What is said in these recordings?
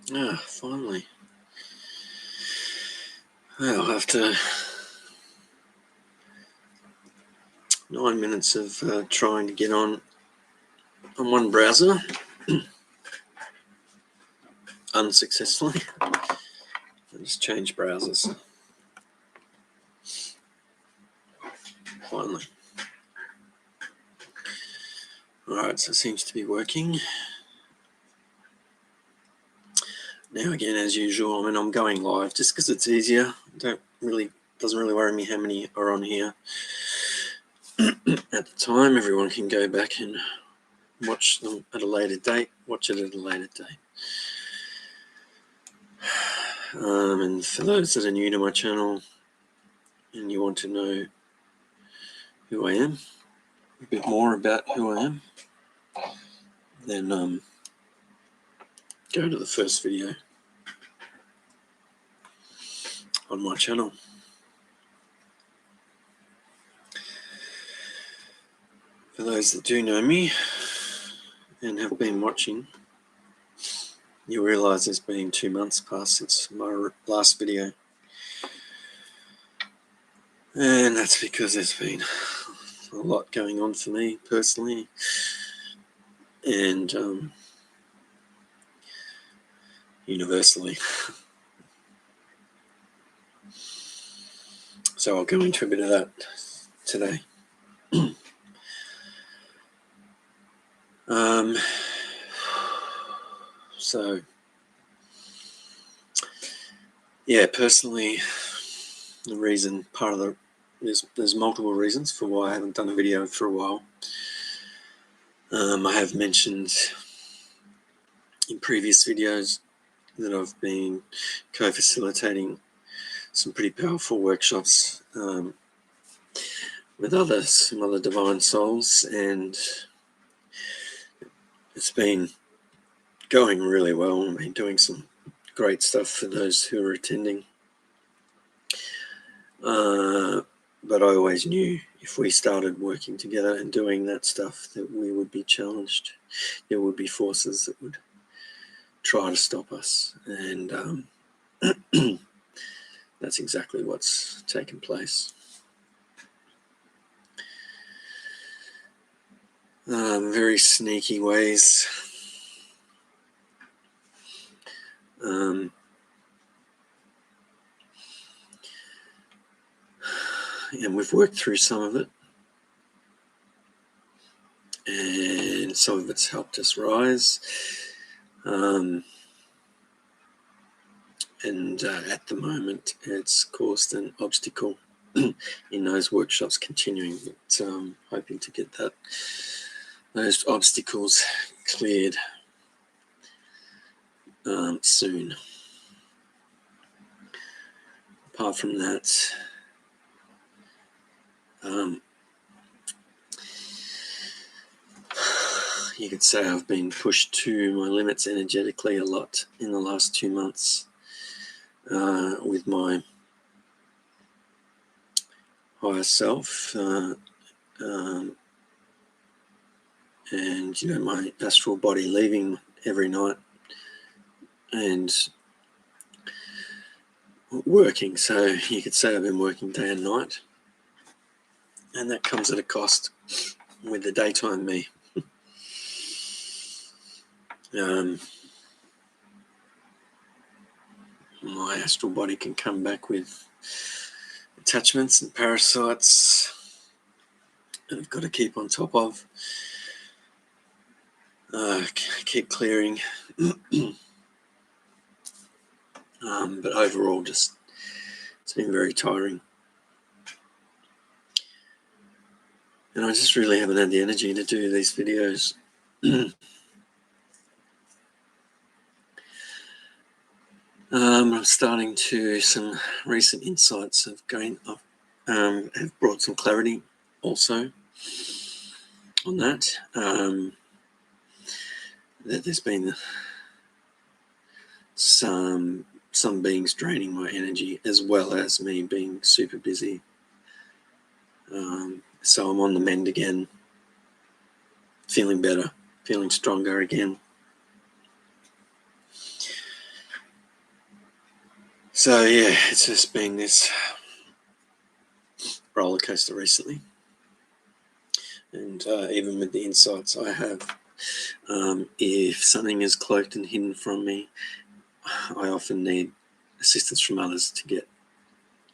Finally. Well, after 9 minutes of trying to get on one browser, unsuccessfully, I just changed browsers. Finally. Alright, so it seems to be working. Now again, as usual, I'm going live just because it's easier. Doesn't really worry me how many are on here at the time. Everyone can go back and watch them at a later date. And for those that are new to my channel and you want to know who I am, a bit more about who I am, then go to the first video on my channel. For those that do know me and have been watching, you'll realise there's been 2 months past since my last video. And that's because there's been a lot going on for me personally. And universally. So I'll go into a bit of that today. So, yeah, personally, there's multiple reasons for why I haven't done a video for a while. I have mentioned in previous videos that I've been co-facilitating some pretty powerful workshops with some other divine souls, and it's been going really well. I've been doing some great stuff for those who are attending. But I always knew if we started working together and doing that stuff that we would be challenged. There would be forces that would try to stop us. And that's exactly what's taken place. Very sneaky ways. And we've worked through some of it, and some of it's helped us rise. And at the moment, it's caused an obstacle in those workshops continuing. But hoping to get those obstacles cleared soon. Apart from that, you could say I've been pushed to my limits energetically a lot in the last 2 months with my higher self and my astral body leaving every night and working. So you could say I've been working day and night, and that comes at a cost with the daytime me. My astral body can come back with attachments and parasites that I've got to keep on top of, keep clearing. But overall, it's been very tiring. And I just really haven't had the energy to do these videos. I'm starting to, some recent insights have brought some clarity also on that. That there's been some beings draining my energy, as well as me being super busy. So I'm on the mend again, feeling better, feeling stronger again. So yeah, it's just been this roller coaster recently, and even with the insights I have, if something is cloaked and hidden from me, I often need assistance from others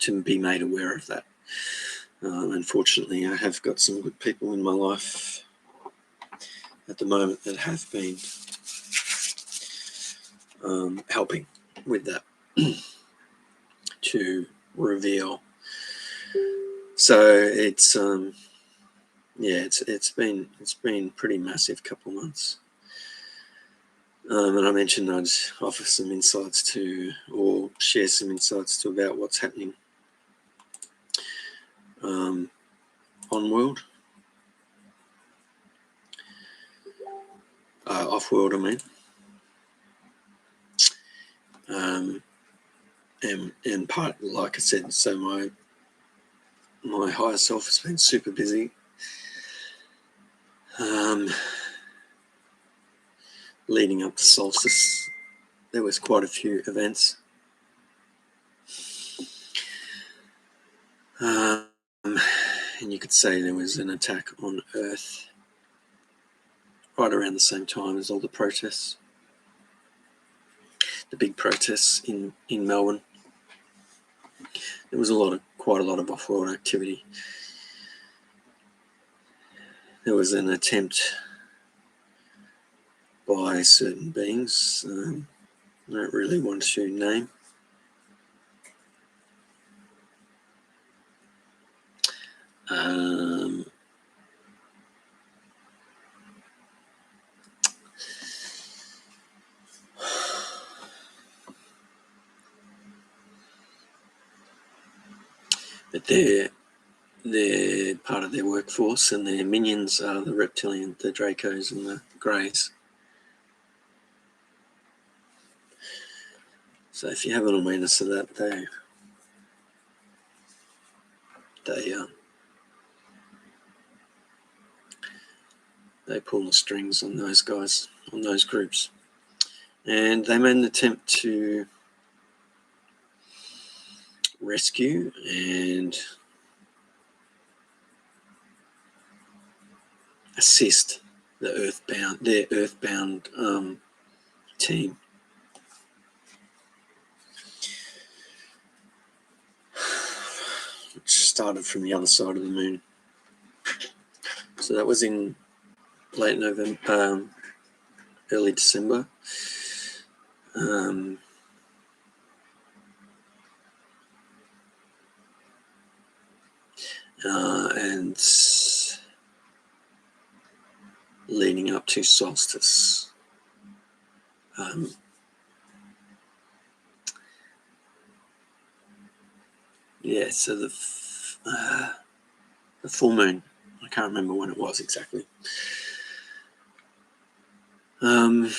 to be made aware of that. Unfortunately, I have got some good people in my life at the moment that have been helping with that to reveal. So it's it's been pretty massive couple of months. And I mentioned I'd offer some insights to, or share some insights to, about what's happening on world, off world. I mean, and part, like I said, so my higher self has been super busy. Leading up to solstice, there was quite a few events. And you could say there was an attack on Earth right around the same time as all the protests, the big protests in Melbourne. There was quite a lot of off-world activity. There was an attempt by certain beings, I don't really want to name, but they're part of their workforce, and their minions are the reptilian, the Dracos and the Greys. So if you have an awareness of that, they pull the strings on those guys, on those groups. And they made an attempt to rescue and assist their earthbound team. Which started from the other side of the moon. So that was in late November, early December. And leading up to solstice. So the full moon, I can't remember when it was exactly. No,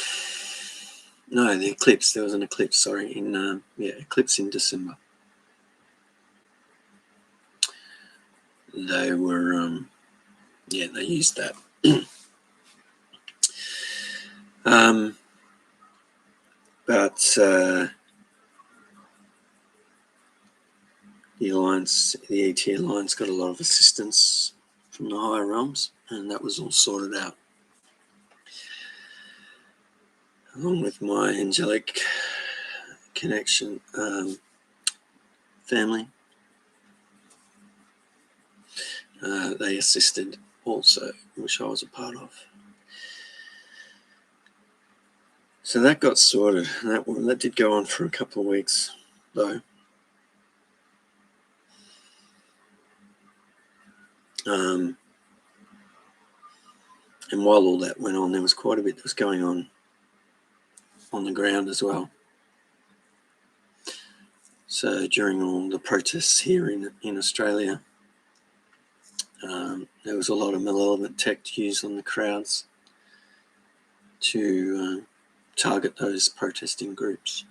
the eclipse. There was an eclipse. Sorry, eclipse in December. They were, they used that. But the Alliance, the ET Alliance, got a lot of assistance from the higher realms, and that was all sorted out. Along with my angelic connection family, they assisted also, which I was a part of. So that got sorted. That did go on for a couple of weeks, though. And while all that went on, there was quite a bit that was going on the ground as well. So during all the protests here in Australia, there was a lot of malevolent tech used on the crowds to target those protesting groups.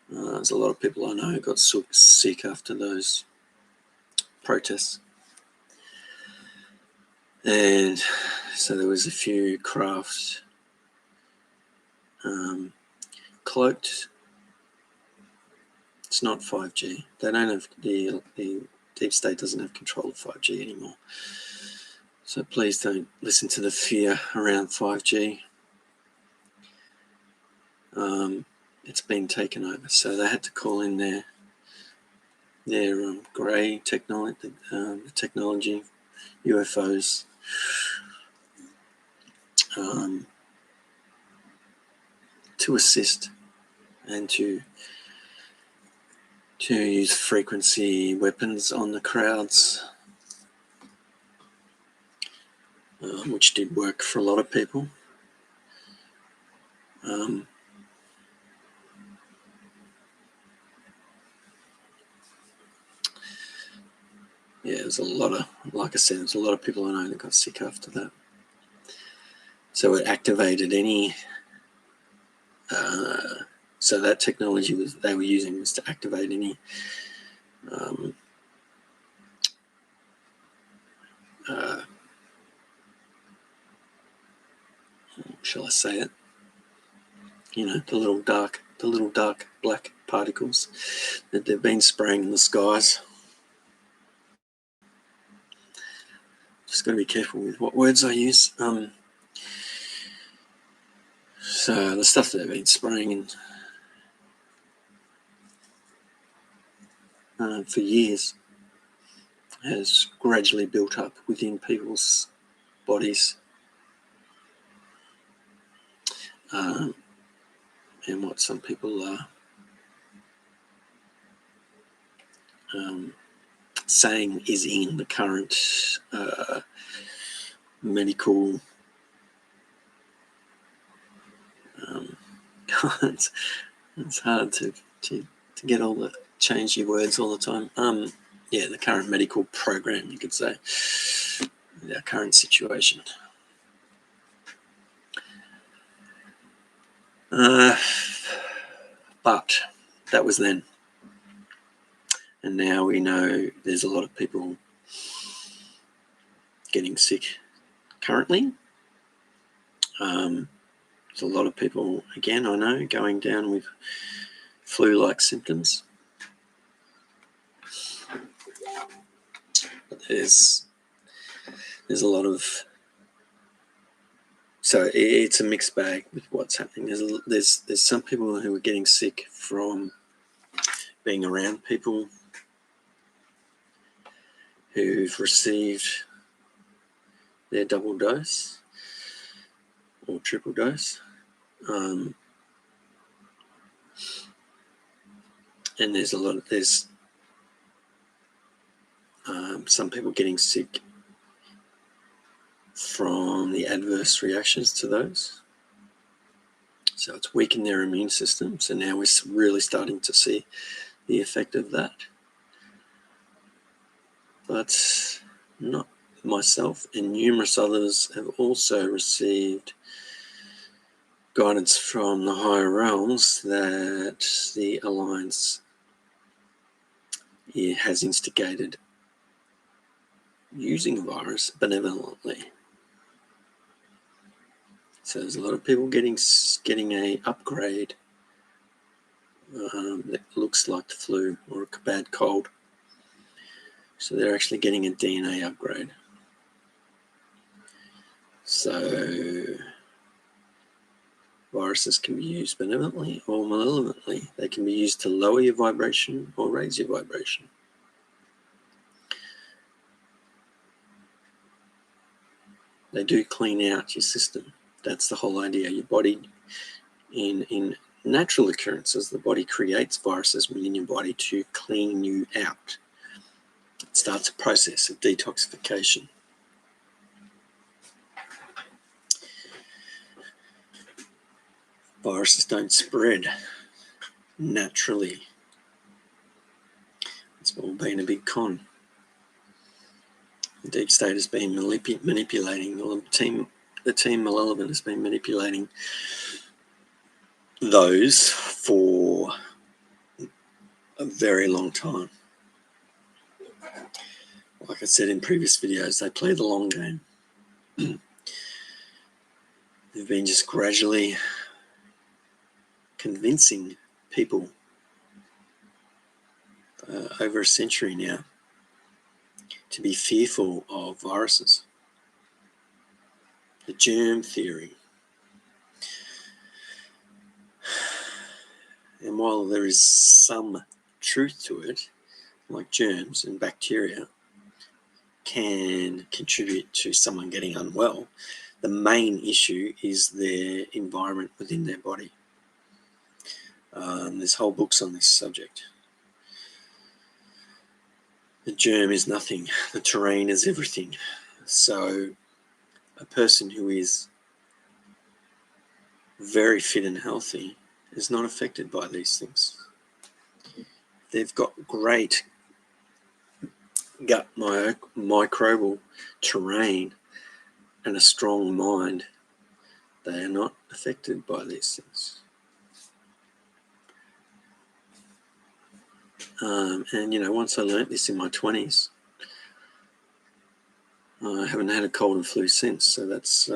There's a lot of people I know who got sick after those protests. And so there was a few craft cloaked It's not 5G. They don't have the deep state doesn't have control of 5G anymore. So please don't listen to the fear around 5G. It's been taken over. So they had to call in their grey technology, UFOs, to assist and to use frequency weapons on the crowds, which did work for a lot of people. Yeah, there's a lot of, like I said, there's a lot of people I know that got sick after that. So it activated any, so that technology they were using was to activate any shall I say it? You know, the little dark black particles that they've been spraying in the skies. Just got to be careful with what words I use. So the stuff that they've been spraying in for years has gradually built up within people's bodies. And what some people are saying is in the current medical it's hard to get all the change your words all the time. Yeah, the current medical program, you could say, our current situation. But that was then. And now we know there's a lot of people getting sick currently. There's a lot of people, again, I know, going down with flu-like symptoms. But there's a lot of, so it's a mixed bag with what's happening. There's some people who are getting sick from being around people who've received their double dose or triple dose. And there's some people getting sick from the adverse reactions to those. So it's weakened their immune system. So now we're really starting to see the effect of that. But not myself, and numerous others have also received guidance from the higher realms that the Alliance has instigated using a virus benevolently. So there's a lot of people getting a upgrade that looks like the flu or a bad cold. So they're actually getting a DNA upgrade. So viruses can be used benevolently or malevolently. They can be used to lower your vibration or raise your vibration. They do clean out your system. That's the whole idea. Your body, in natural occurrences, the body creates viruses within your body to clean you out. It starts a process of detoxification. Viruses don't spread naturally. It's all been a big con. The deep state has been manipulating, or the team Malevolent has been manipulating those for a very long time. Like I said in previous videos, they play the long game. They've been just gradually convincing people over a century now to be fearful of viruses. The germ theory. And while there is some truth to it, like germs and bacteria can contribute to someone getting unwell, the main issue is their environment within their body. There's whole books on this subject. The germ is nothing. The terrain is everything. So a person who is very fit and healthy is not affected by these things. They've got great gut microbial terrain and a strong mind. They are not affected by these things. And once I learnt this in my 20s, I haven't had a cold and flu since. So that's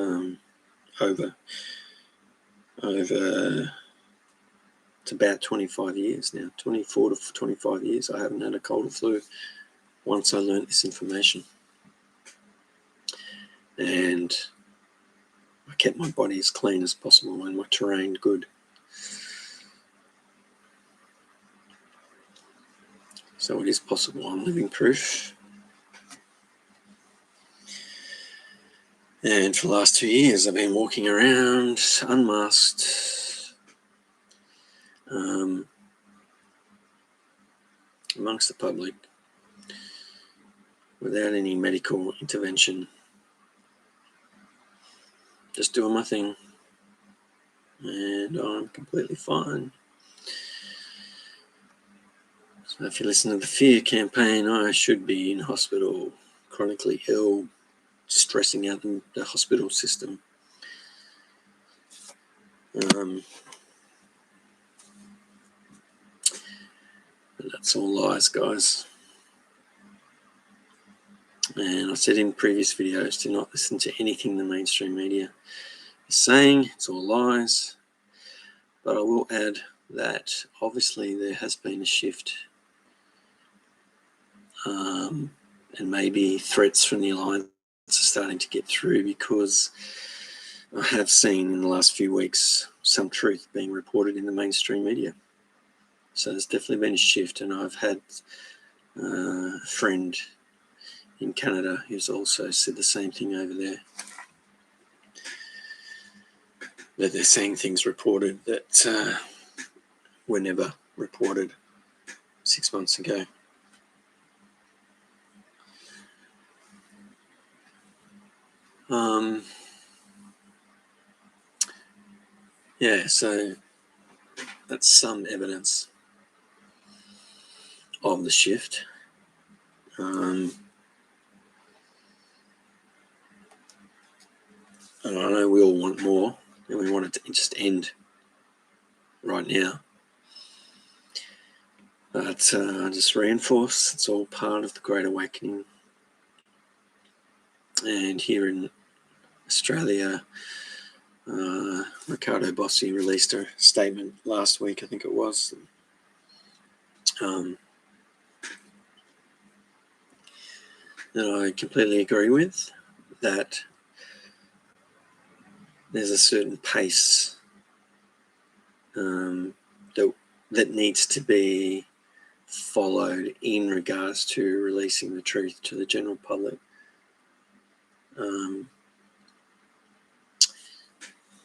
over it's about 25 years now, 24 to 25 years. I haven't had a cold or flu once I learnt this information. And I kept my body as clean as possible and my terrain good. So it is possible. I'm living proof. And for the last 2 years, I've been walking around unmasked, amongst the public, without any medical intervention, just doing my thing, and I'm completely fine. So if you listen to the fear campaign, I should be in hospital, chronically ill, stressing out the hospital system. But that's all lies, guys. And I said in previous videos, do not listen to anything the mainstream media is saying. It's all lies. But I will add that obviously there has been a shift, and maybe threats from the alliance are starting to get through, because I have seen in the last few weeks some truth being reported in the mainstream media. So there's definitely been a shift, and I've had a friend in Canada who's also said the same thing over there, that they're seeing things reported that were never reported 6 months ago. So that's some evidence of the shift. And I know we all want more, and we want it to just end right now. But I just reinforce, it's all part of the Great Awakening. And here in Australia, Ricardo Bossi released a statement last week, I think it was, that I completely agree with, that there's a certain pace that needs to be followed in regards to releasing the truth to the general public.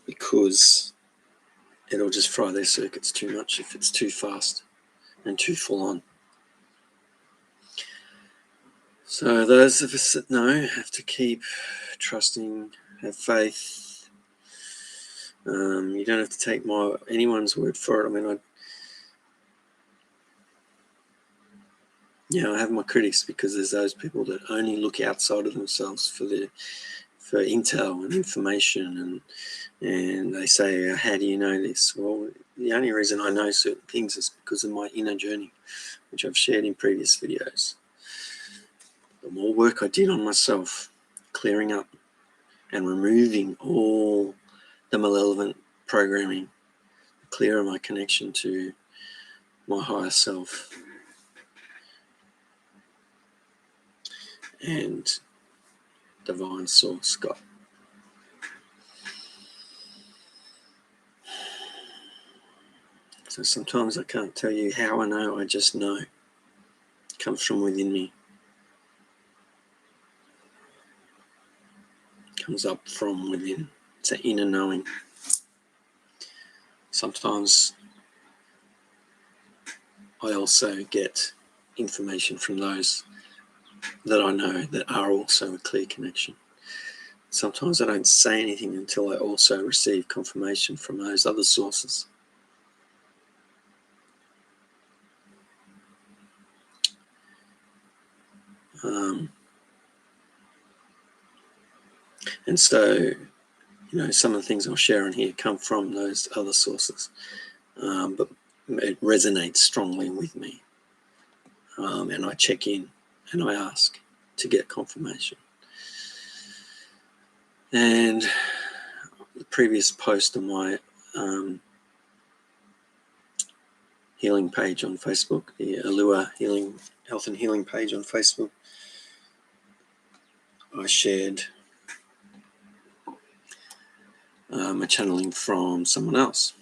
Because it'll just fry their circuits too much if it's too fast and too full on. So those of us that know have to keep trusting, have faith. You don't have to take anyone's word for it. I mean, I have my critics, because there's those people that only look outside of themselves for intel and information, and they say, how do you know this? Well, the only reason I know certain things is because of my inner journey, which I've shared in previous videos. The more work I did on myself, clearing up and removing all the malevolent programming, the clearer my connection to my higher self, and divine source, God. So sometimes I can't tell you how I know, I just know. It comes from within me. It comes up from within. It's an inner knowing. Sometimes I also get information from those that I know that are also a clear connection. Sometimes I don't say anything until I also receive confirmation from those other sources. And so, some of the things I'll share in here come from those other sources, but it resonates strongly with me. And I check in and I ask to get confirmation. And the previous post on my healing page on Facebook, the Allure Health and Healing page on Facebook, I shared a channeling from someone else,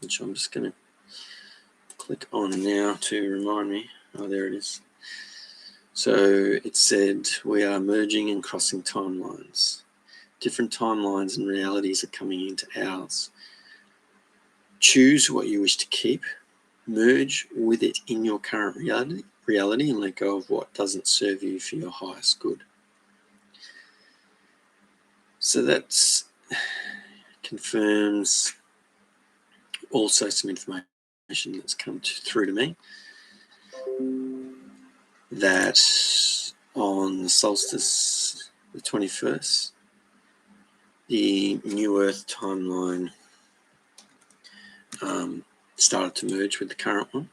which I'm just going to click on now to remind me. Oh, there it is. So it said, we are merging and crossing timelines. Different timelines and realities are coming into ours. Choose what you wish to keep, merge with it in your current reality, and let go of what doesn't serve you for your highest good. So that confirms also some information that's come through to me, that on the solstice, the 21st, the New Earth timeline started to merge with the current one.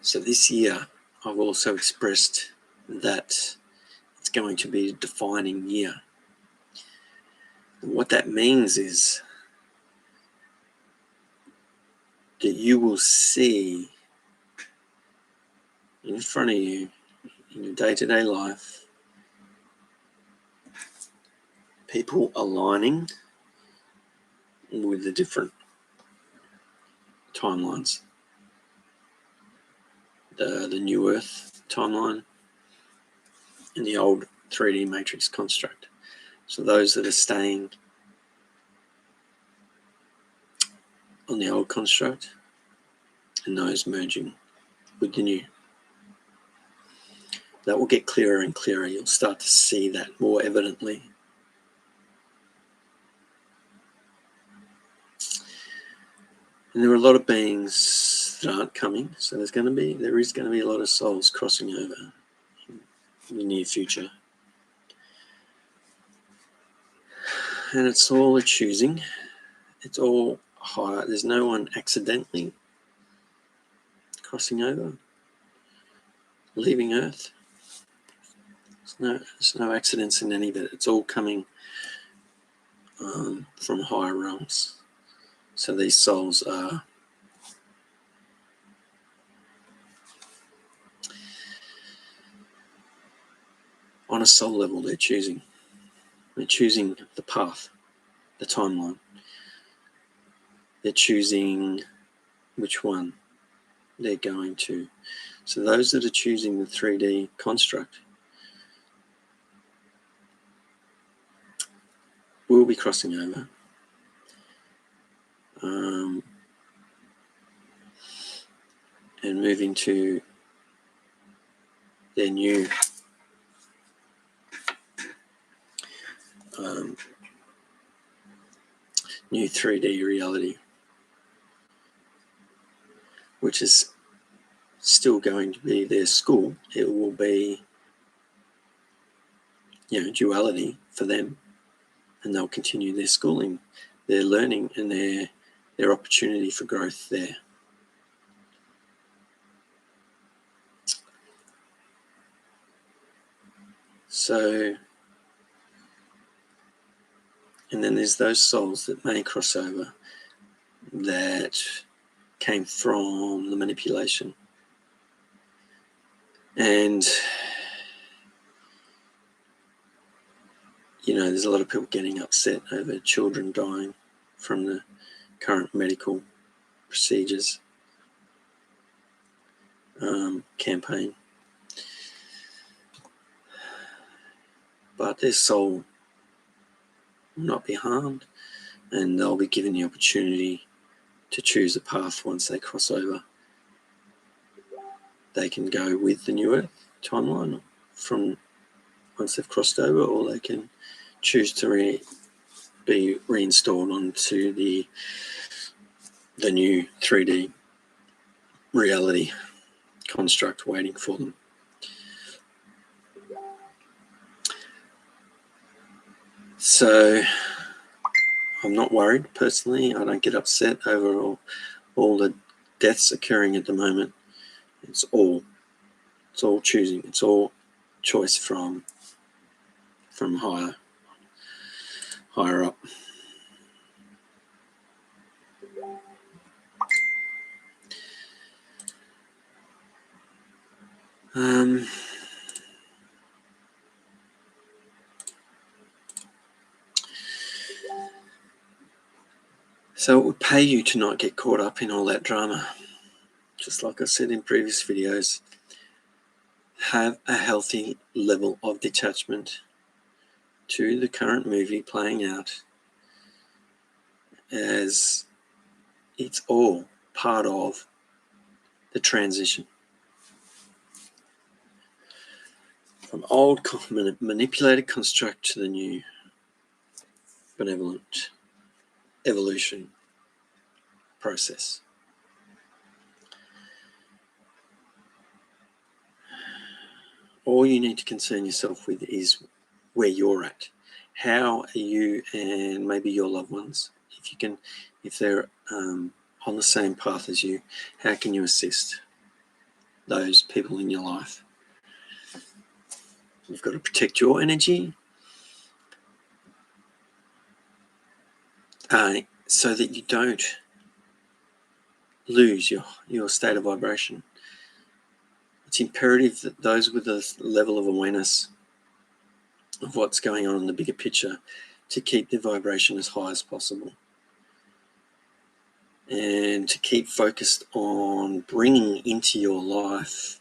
So this year, I've also expressed that it's going to be a defining year. And what that means is that you will see in front of you, in your day-to-day life, people aligning with the different timelines. The New Earth timeline and the old 3D matrix construct. So those that are staying on the old construct and those merging with the new. That will get clearer and clearer. You'll start to see that more evidently. And there are a lot of beings that aren't coming, so there is going to be a lot of souls crossing over in the near future. And it's all a choosing. It's all higher. There's no one accidentally crossing over, leaving Earth. There's no accidents in any of it. It's all coming from higher realms. So these souls are on a soul level. They're choosing the path, the timeline. They're choosing which one they're going to. So those that are choosing the 3D construct will be crossing over. And moving to their new new 3D reality, which is still going to be their school. It will be, duality for them, and they'll continue their schooling, their learning, and their opportunity for growth there. So And then there's those souls that may cross over that came from the manipulation. And, you know, there's a lot of people getting upset over children dying from the current medical procedures campaign. But their soul will not be harmed, and they'll be given the opportunity to choose a path once they cross over. They can go with the New Earth timeline from once they've crossed over, or they can choose to be reinstalled onto the new 3D reality construct waiting for them. So I'm not worried personally. I don't get upset over all the deaths occurring at the moment. It's all choosing. It's all choice from higher up. So it would pay you to not get caught up in all that drama. Just like I said in previous videos, have a healthy level of detachment to the current movie playing out, as it's all part of the transition from old manipulated construct to the new benevolent evolution process. All you need to concern yourself with is where you're at. How are you and maybe your loved ones, if they're on the same path as you, how can you assist those people in your life? You've got to protect your energy so that you don't lose your state of vibration. It's imperative that those with a level of awareness of what's going on in the bigger picture to keep their vibration as high as possible, and to keep focused on bringing into your life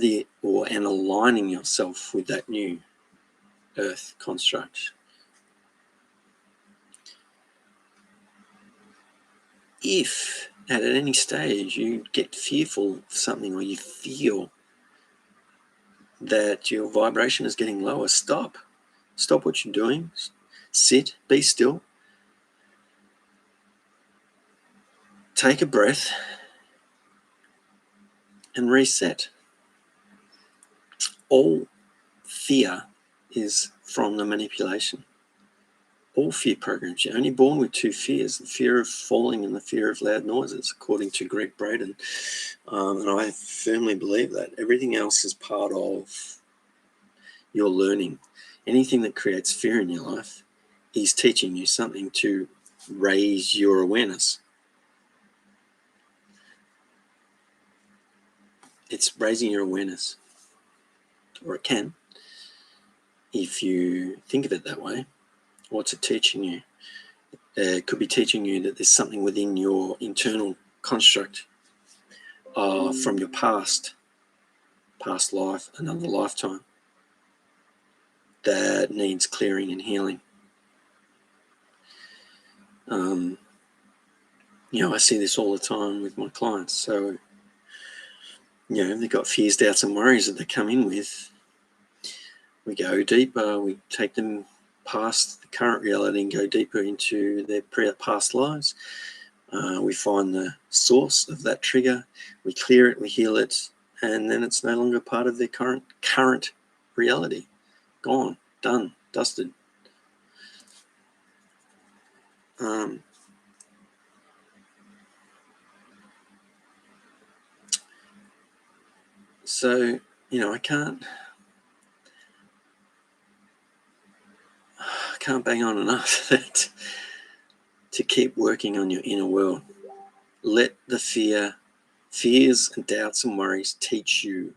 and aligning yourself with that new earth construct. If at any stage you get fearful of something, or you feel that your vibration is getting lower, stop what you're doing, sit, be still, take a breath, and reset. All fear is from the manipulation. All fear programs. You're only born with two fears: the fear of falling and the fear of loud noises, according to Greg Braden. And I firmly believe that. Everything else is part of your learning. Anything that creates fear in your life is teaching you something to raise your awareness. It's raising your awareness, or it can, if you think of it that way. What's it teaching you? It could be teaching you that there's something within your internal construct from your past life, another lifetime, that needs clearing and healing. I see this all the time with my clients. So, they've got fears, doubts, and worries that they come in with. We go deeper. We take them past the current reality and go deeper into their past lives. We find the source of that trigger. We clear it. We heal it, and then it's no longer part of their current reality. Gone, done, dusted. So, I can't can't bang on enough that to keep working on your inner world. Let the fears and doubts and worries teach you.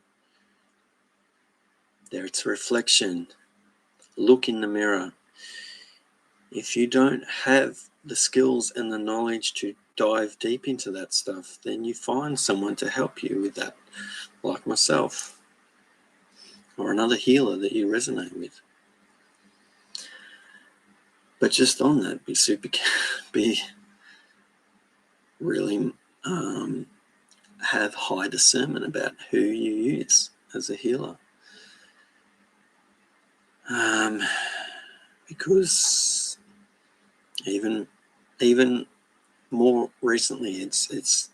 There, it's a reflection. Look in the mirror. If you don't have the skills and the knowledge to dive deep into that stuff, then you find someone to help you with that, like myself, or another healer that you resonate with. But just on that, be really have high discernment about who you use as a healer. Because even more recently, it's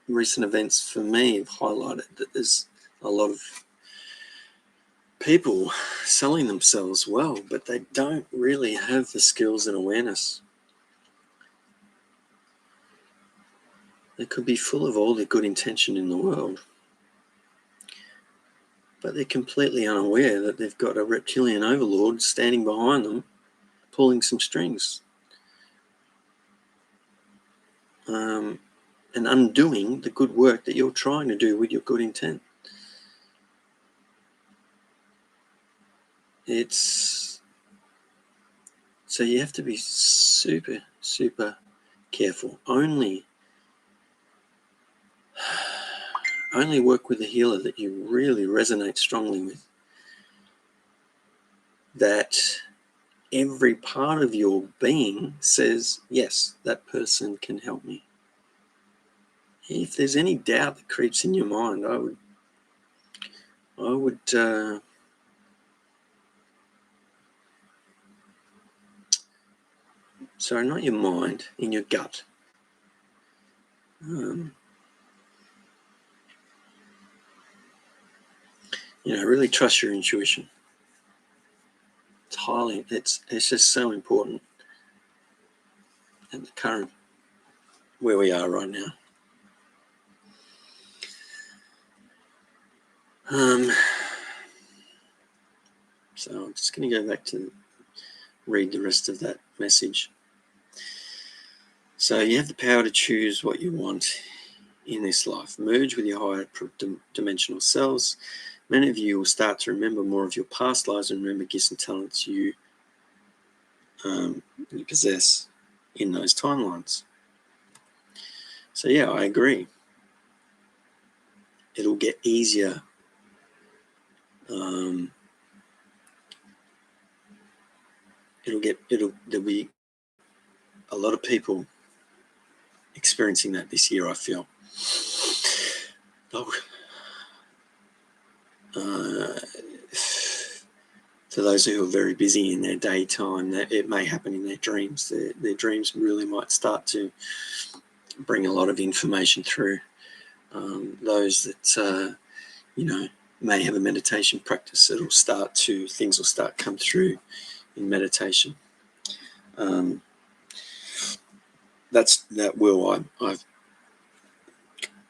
recent events for me have highlighted that there's a lot of people selling themselves well, but they don't really have the skills and awareness. They could be full of all the good intention in the world, but they're completely unaware that they've got a reptilian overlord standing behind them, pulling some strings, and undoing the good work that you're trying to do with your good intent. So you have to be super, super careful. Only work with a healer that you really resonate strongly with. That every part of your being says, yes, that person can help me. If there's any doubt that creeps in your mind, I would sorry, not your mind, in your gut. Really trust your intuition. It's just so important at the current where we are right now. So I'm just going to go back to read the rest of that message. So you have the power to choose what you want in this life. Merge with your higher dimensional selves. Many of you will start to remember more of your past lives and remember gifts and talents you possess in those timelines. So yeah, I agree. It'll get easier. There'll be a lot of people experiencing that this year, I feel. For those who are very busy in their daytime, that it may happen in their dreams. Their dreams really might start to bring a lot of information through. Those that may have a meditation practice, things will start come through in meditation. I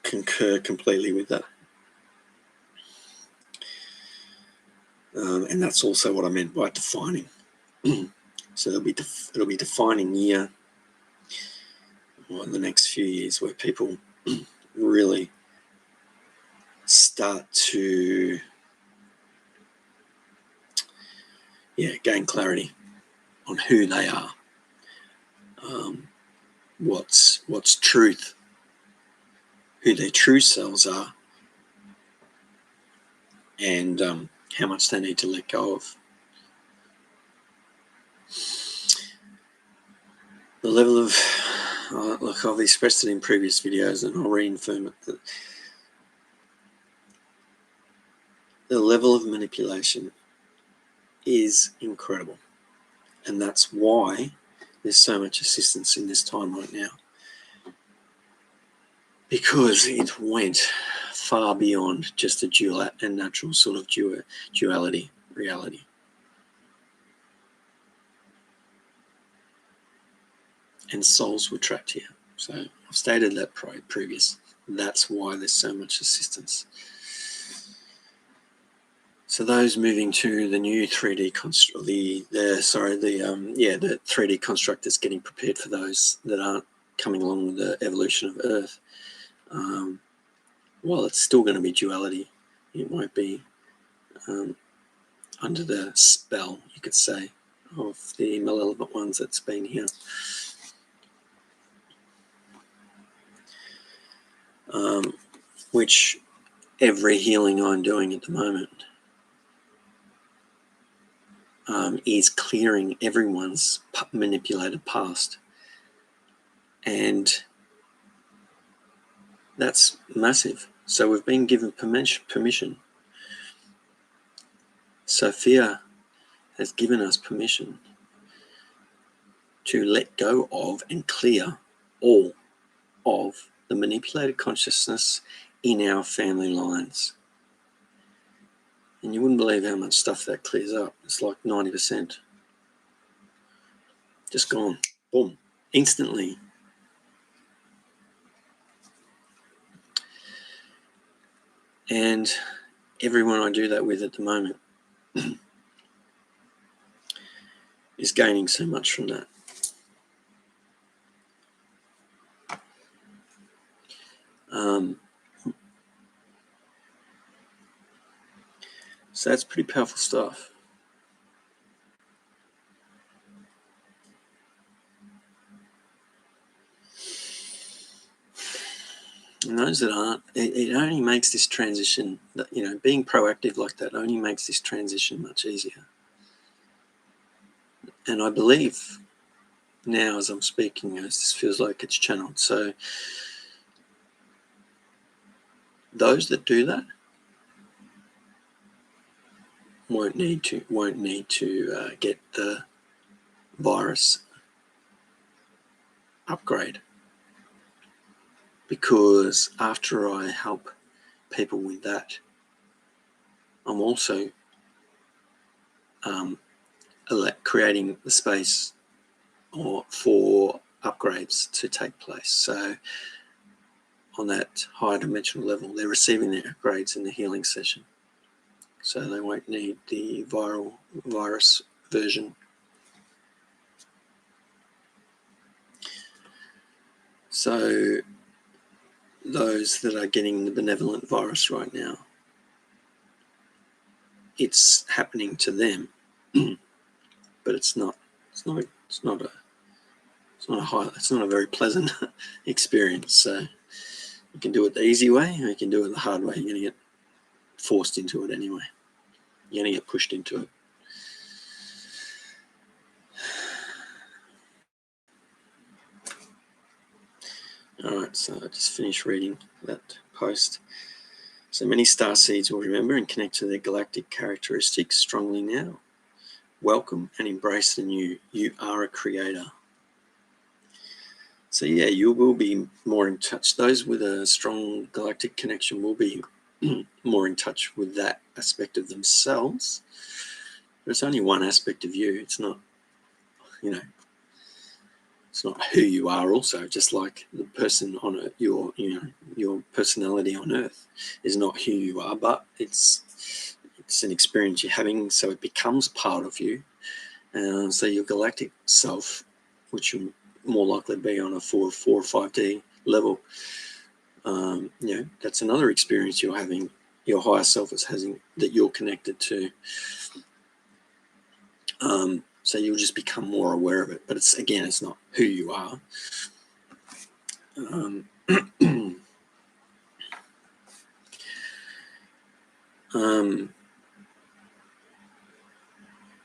concur completely with that. And that's also what I meant by defining. So it'll be defining year, or in the next few years, where people really start to gain clarity on who they are, what's truth, who their true selves are, and how much they need to let go of. The level of, look, I've expressed it in previous videos and I'll reaffirm it, that the level of manipulation is incredible. And that's why there's so much assistance in this time right now. Because it went far beyond just a dual and natural sort of duality reality. And souls were trapped here. So I've stated that previous. That's why there's so much assistance. So those moving to the new 3D construct, the 3D construct that's getting prepared for those that aren't coming along with the evolution of Earth. While it's still going to be duality, it won't be under the spell, you could say, of the malevolent ones that's been here. Which every healing I'm doing at the moment is clearing everyone's manipulated past. And that's massive. So we've been given permission. Sophia has given us permission to let go of and clear all of the manipulated consciousness in our family lines. And you wouldn't believe how much stuff that clears up. It's like 90%. Just gone. Boom. Instantly. And everyone I do that with at the moment is gaining so much from that. So that's pretty powerful stuff. And those that aren't, it only makes this transition, being proactive like that only makes this transition much easier. And I believe now as I'm speaking, this feels like it's channeled. So those that do that won't need to get the virus upgrade, because after I help people with that, I'm also creating the space for upgrades to take place. So on that higher dimensional level, they're receiving their upgrades in the healing session. So they won't need the virus version. So those that are getting the benevolent virus right now, it's happening to them, but it's not a very pleasant experience. So you can do it the easy way, or you can do it the hard way. You're going to get forced into it anyway. You're going to get pushed into it. All right, so I just finished reading that post. So many star seeds will remember and connect to their galactic characteristics strongly now. Welcome and embrace the new. You are a creator. So yeah, you will be more in touch. Those with a strong galactic connection will be more in touch with that aspect of themselves. But it's only one aspect of you. It's not, it's not who you are. Also, just like the person on Earth, your personality on Earth is not who you are, but it's an experience you're having, so it becomes part of you. So your galactic self, which you more likely be on a 4 or 5D level, that's another experience you're having, your higher self is having, that you're connected to. So you'll just become more aware of it, but it's not who you are.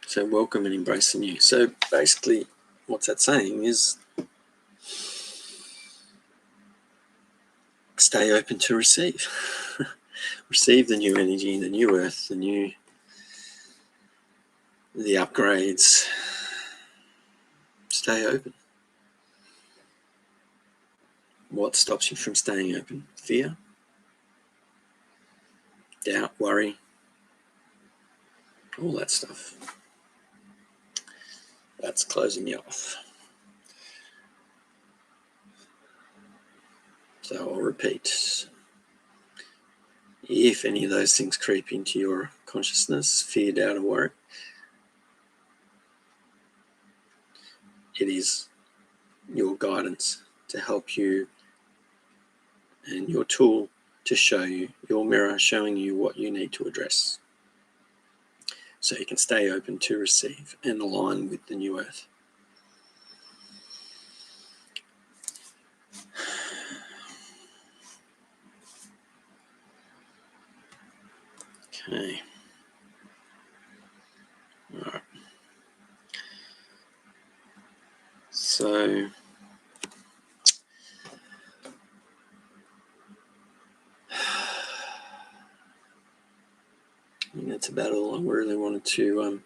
So welcome and embrace the new. So basically what's that saying is, stay open to receive. Receive the new energy, the new earth, the upgrades. Stay open. What stops you from staying open? Fear, doubt, worry, all that stuff. That's closing you off. So I'll repeat. If any of those things creep into your consciousness, fear, doubt, or worry. It is your guidance to help you and your tool to show you, your mirror showing you what you need to address, so you can stay open to receive and align with the new earth. Okay. All right. So I think that's about all I really wanted to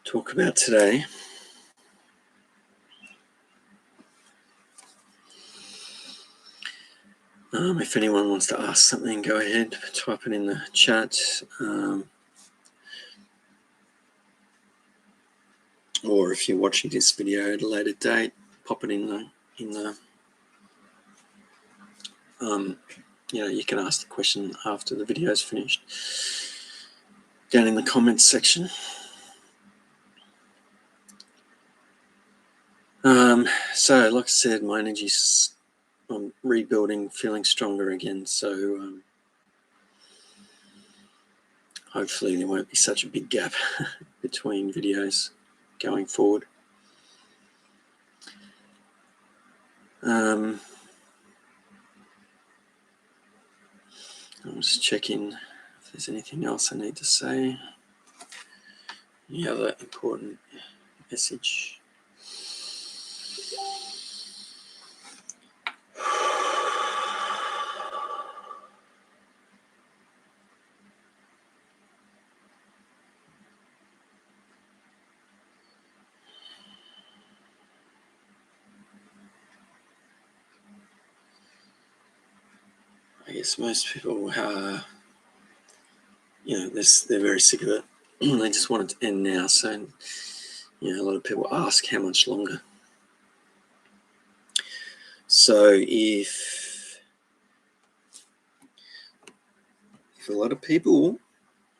talk about today. If anyone wants to ask something, go ahead, type it in the chat. Or if you're watching this video at a later date, pop it in the you can ask the question after the video is finished down in the comments section. So like I said, my energy's, I'm rebuilding, feeling stronger again. So hopefully there won't be such a big gap between videos going forward. I'm just checking if there's anything else I need to say. Any other important message? I guess most people, they're very sick of it. They just want it to end now. So, a lot of people ask how much longer. So if a lot of people,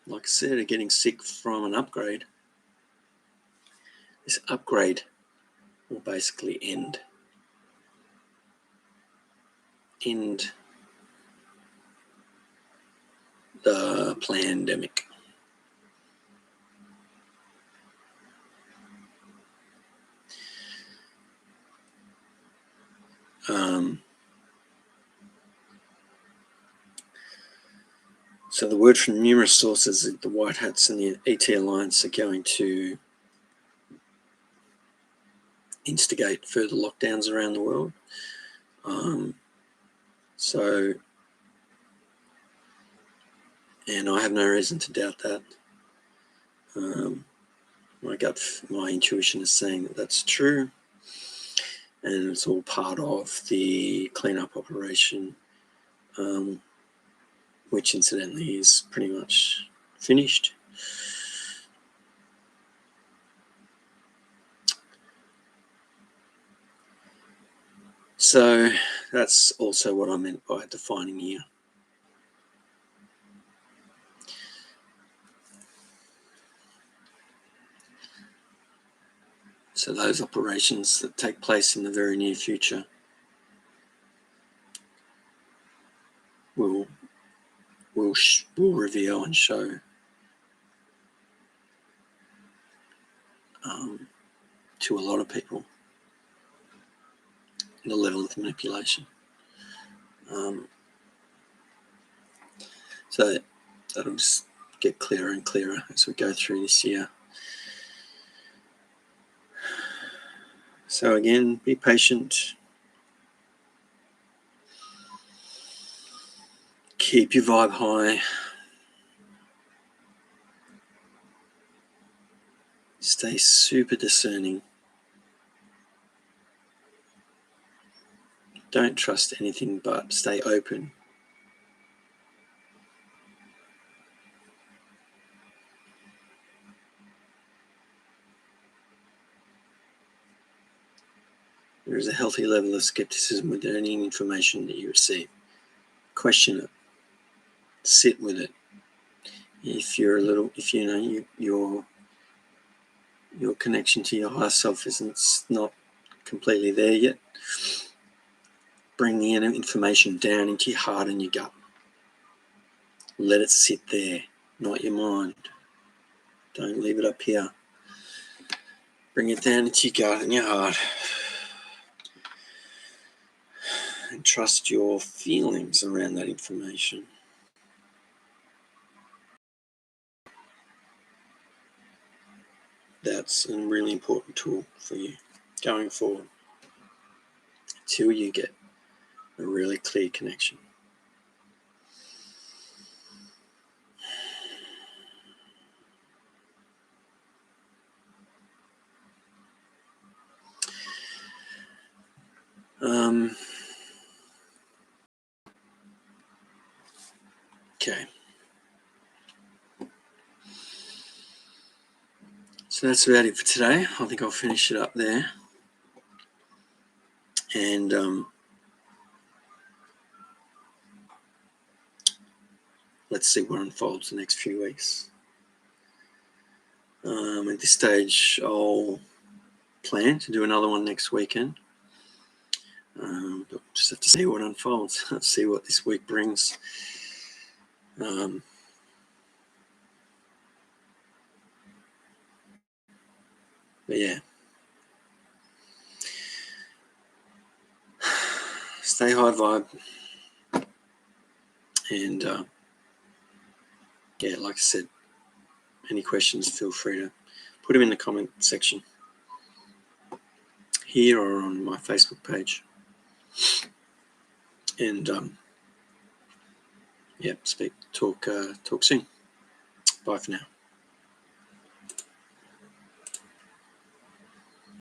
like I said, are getting sick from an upgrade, this upgrade will basically end the pandemic. So the word from numerous sources is the White Hats and the ET Alliance are going to instigate further lockdowns around the world. And I have no reason to doubt that. My intuition is saying that that's true, and it's all part of the cleanup operation, which incidentally is pretty much finished. So that's also what I meant by defining year. So those operations that take place in the very near future will reveal and show to a lot of people the level of manipulation. So that'll just get clearer and clearer as we go through this year. So again, be patient. Keep your vibe high. Stay super discerning. Don't trust anything, but stay open. There is a healthy level of skepticism with any information that you receive. Question it. Sit with it. If you're your connection to your higher self isn't not completely there yet, bring the information down into your heart and your gut. Let it sit there, not your mind. Don't leave it up here. Bring it down into your gut and your heart. And trust your feelings around that information. That's a really important tool for you going forward until you get a really clear connection. Okay. So that's about it for today. I think I'll finish it up there. And let's see what unfolds the next few weeks. At this stage, I'll plan to do another one next weekend. But just have to see what unfolds, see what this week brings. But yeah, stay high vibe. And yeah, like I said, any questions, feel free to put them in the comment section here or on my Facebook page. And yeah, talk soon. Bye for now.